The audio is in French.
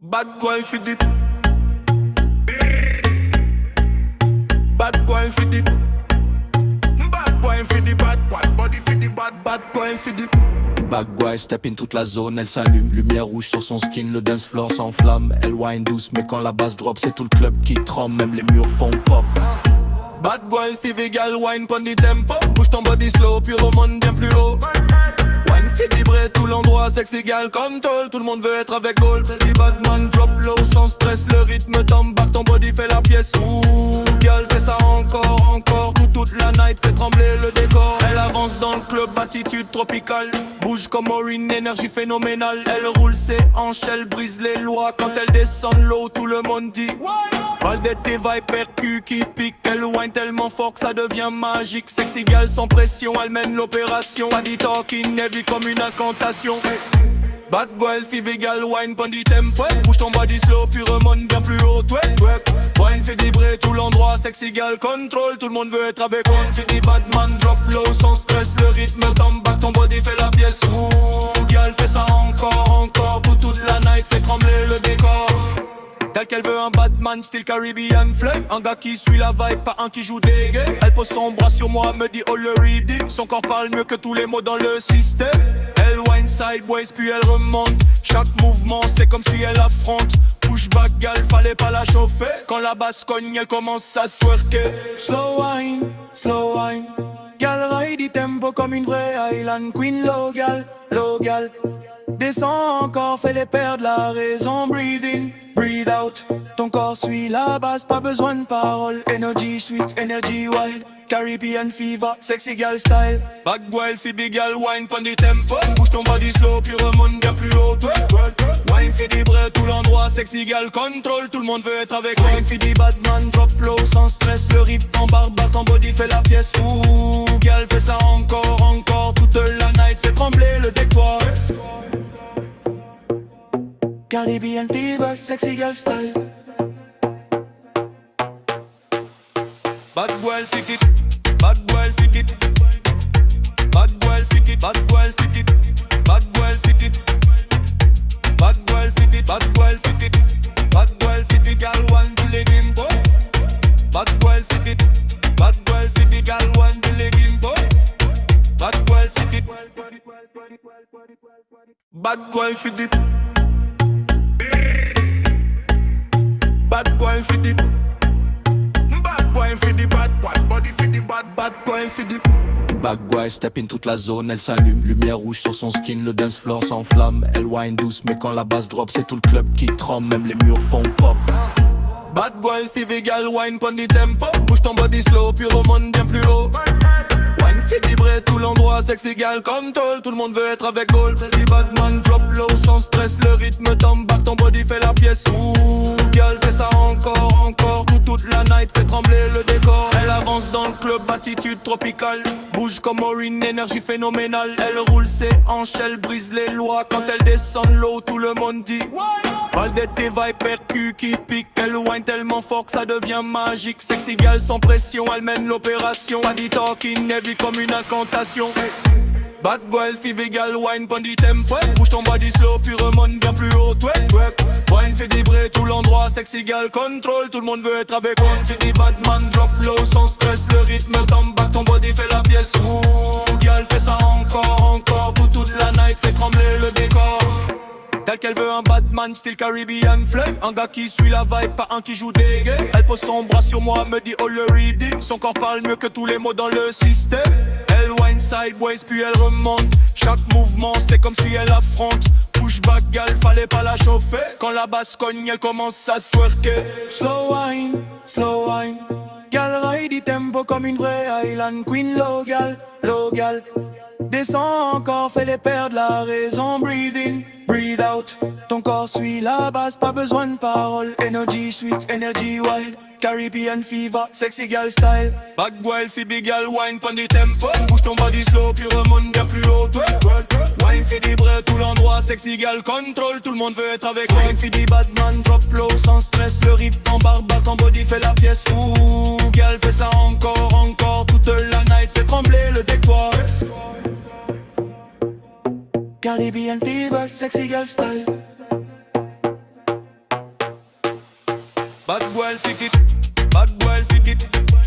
Bad boy for the Bad boy for the Bad boy for the bad body for the bad boy for the Bad boy step in toute la zone, elle s'allume, lumière rouge sur son skin, le dance floor s'enflamme. Elle whine douce mais quand la basse drop c'est tout le club qui tremble, même les murs font pop. Bad boy fi gal wine pon the tempo, bouge ton body slow puis remonte bien plus haut. Wine fait vibrer tout l'endroit, sexy gal comme toll, tout le monde veut être avec gold. Fait Batman drop low sans stress, le rythme t'embarque, ton body fait la pièce. Ouh, gal fais ça encore, toute la night fait trembler le décor. Elle avance dans le club, attitude tropicale, bouge comme Maureen, énergie phénoménale. Elle roule ses hanches, elle brise les lois, quand elle descend l'eau tout le monde dit Valdette et Viper Q qui pique, elle whine tellement fort que ça devient magique. Sexy gal sans pression, elle mène l'opération. Pas dit talking, heavy comme une incantation. Bad boy, elle fait gal wine pon du tempo. Bouge ton body slow puis remonte bien plus haut. Wine fait vibrer tout l'endroit, sexy gal contrôle, tout le monde veut être avec one. Fait des Batman drop low sans stress, le rythme t'embarque, ton body fait la pièce. Ouh, gal fais ça encore, toute la night fait trembler le décor. Telle qu'elle veut un Batman style Caribbean flame, un gars qui suit la vibe, pas un qui joue des gays. Elle pose son bras sur moi, me dit oh le reading. Son corps parle mieux que tous les mots dans le système. Elle whine sideways puis elle remonte, chaque mouvement c'est comme si elle affronte. Push back gal, fallait pas la chauffer. Quand la basse cogne, elle commence à twerker. Slow wine, gal ride du tempo comme une vraie Island Queen. Low gal, descends encore, fais-les perdre la raison. Breathe in, breathe out, ton corps suit la base, pas besoin de paroles. Energy sweet, energy wild, Caribbean fever, sexy gal style. Bad boy, fait big gal, wine pon du tempo. Bouge ton body slow, puis remonte bien plus haut. Wine fait vibrer tout l'endroit, sexy gal contrôle, tout le monde veut être avec. Wine fait du Batman drop low sans stress, le rip t'embarque, ton body fait la pièce. Ouh, gal fais ça encore, toute la night fait trembler le décor. Caribbean fever, sexy gal style. Bad boy, fit it. Bad boy, fit it. Bad boy, fit it. Bad boy, fit it. Bad boy, fit it. Bad boy, fit it. Bad boy, fit it. Bad boy, fit it. Gal one to leg him boy. Bad boy, fit it. Bad boy, fit it. Gal one to leg him boy. Bad boy, fit it. Bad boy, fit it. Bad boy, fit it. Bad boy for the bad body for the bad boy for the Bad boy step in toute la zone, elle s'allume, lumière rouge sur son skin, le dance floor s'enflamme. Elle whine douce mais quand la basse drop c'est tout le club qui tremble, même les murs font pop. Bad boy fait gal wine pon du tempo, bouge ton body slow puis remonte bien plus haut. Wine fait vibrer tout l'endroit, sexy gal comme toll, tout le monde veut être avec gold. Fait du Batman drop low sans stress, le rythme t'embarque, ton body fait la pièce. Ouh, gal fais ça encore, toute la night fait trembler le décor. Elle avance dans le club, attitude tropicale, bouge comme Maureen, énergie phénoménale. Elle roule ses hanches, elle brise les lois, quand elle descend l'eau tout le monde dit Valdette et Viper Q qui pique, elle whine tellement fort que ça devient magique. Sexy gal sans pression, elle mène l'opération. Pas dit talking, heavy comme une incantation. Bad boy, fait gal wine pon du tempo. Bouge ton body slow puis remonte bien plus haut. Wine fait vibrer tout l'endroit, sexy gal contrôle, tout le monde veut être avec one. Fait des Batman drop low sans stress, le rythme t'embarque, ton body fait la pièce. Ouh, gal fais ça encore, toute la night fait trembler le décor. Telle qu'elle veut un Batman style Caribbean flame, un gars qui suit la vibe, pas un qui joue des gays. Elle pose son bras sur moi, me dit oh le reading. Son corps parle mieux que tous les mots dans le système. Elle whine sideways puis elle remonte, chaque mouvement c'est comme si elle affronte. Push back gal, fallait pas la chauffer. Quand la basse cogne, elle commence à twerker. Slow wine, gal ride du tempo comme une vraie Island Queen. Low gal, descends encore, fais-les perdre la raison. Breathe in, breathe out, ton corps suit la base, pas besoin de paroles. Energy sweet, energy wild, Caribbean fever, sexy gal style. Bad boy, fait big gal, wine pon du tempo. Bouge ton body slow puis remonte bien plus haut. Wine fait vibrer tout l'endroit, sexy gal contrôle, tout le monde veut être avec. Wine fait du Batman drop low sans stress, le rip t'embarque, ton body fait la pièce. Ouh, gal fais ça encore, toute la night fait trembler le décor. Caribbean fever, sexy gal style. Bad boy, elle fait it. Bad boy, elle fait it.